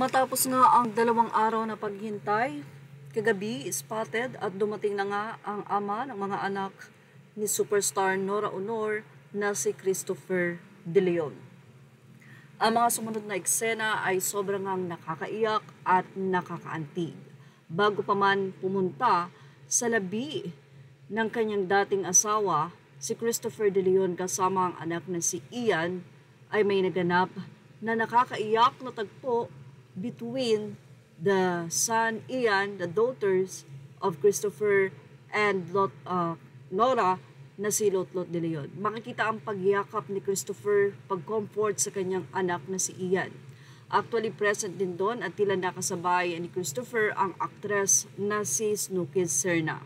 Matapos nga ang 2 araw na paghintay, kagabi spotted at dumating na nga ang ama ng mga anak ni superstar Nora Aunor na si Christopher De Leon. Ang mga sumunod na eksena ay sobrang ngang nakakaiyak at nakakaantig. Bago pa man pumunta sa labi ng kanyang dating asawa, si Christopher De Leon kasama ang anak na si Ian ay may naganap na nakakaiyak na tagpo between the son Ian, the daughters of Christopher and Nora na si Lotlot De Leon. Makikita ang pagyakap ni Christopher, pag-comfort sa kanyang anak na si Ian. Actually present din doon at tila nakasabay ni Christopher ang aktres na si Snooki Serna.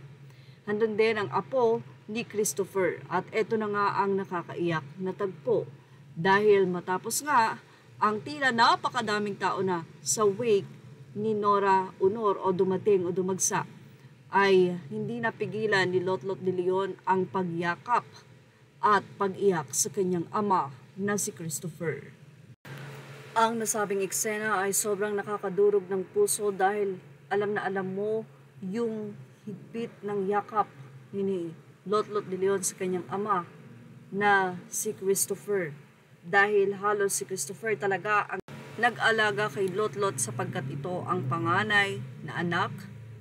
Handun din ang apo ni Christopher at eto na nga ang nakakaiyak na tagpo dahil matapos nga ang tila napakadaming tao na sa wake ni Nora Aunor o dumating o dumagsa ay hindi napigilan ni Lotlot De Leon ang pagyakap at pag-iyak sa kanyang ama na si Christopher. Ang nasabing eksena ay sobrang nakakadurog ng puso dahil alam na alam mo yung higpit ng yakap ni Lotlot De Leon sa kanyang ama na si Christopher. Dahil halos si Christopher talaga ang nag-alaga kay Lotlot sapagkat ito ang panganay na anak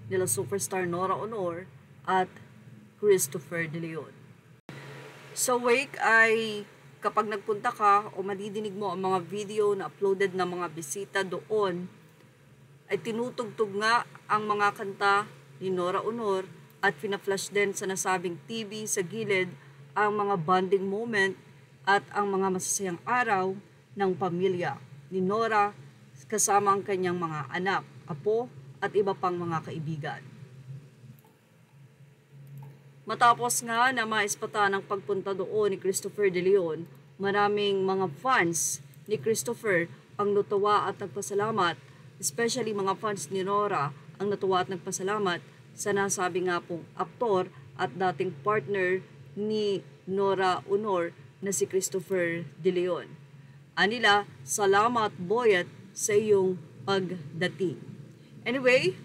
nila superstar Nora Aunor at Christopher De Leon. Sa wake ay kapag nagpunta ka o madidinig mo ang mga video na uploaded ng mga bisita doon, ay tinutugtog nga ang mga kanta ni Nora Aunor at fina-flash din sa nasabing TV sa gilid ang mga bonding moment at ang mga masasayang araw ng pamilya ni Nora kasama ang kanyang mga anak, apo at iba pang mga kaibigan. Matapos nga na maispata ng pagpunta doon ni Christopher De Leon, maraming mga fans ni Christopher ang natuwa at nagpasalamat, especially mga fans ni Nora ang natuwa at nagpasalamat sa nasabi nga pong aktor at dating partner ni Nora Aunor na si Christopher De Leon. Anila, salamat Boyet sa iyong pagdating. Anyway,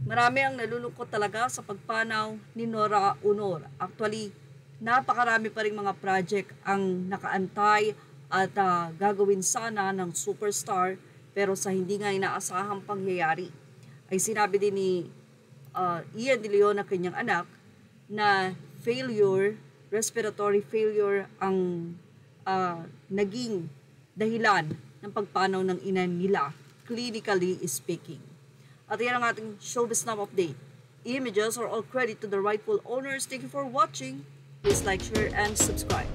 marami ang nalulungkot talaga sa pagpanaw ni Nora Aunor. Actually, napakarami pa rin mga project ang nakaantay at gagawin sana ng superstar pero sa hindi nga inaasahang pangyayari. Ay sinabi din ni Ian De Leon na kanyang anak na respiratory failure ang naging dahilan ng pagpanaw ng ina nila, clinically speaking. At yan ang ating Showbiz Now update. Images are all credit to the rightful owners. Thank you for watching. Please like, share, and subscribe.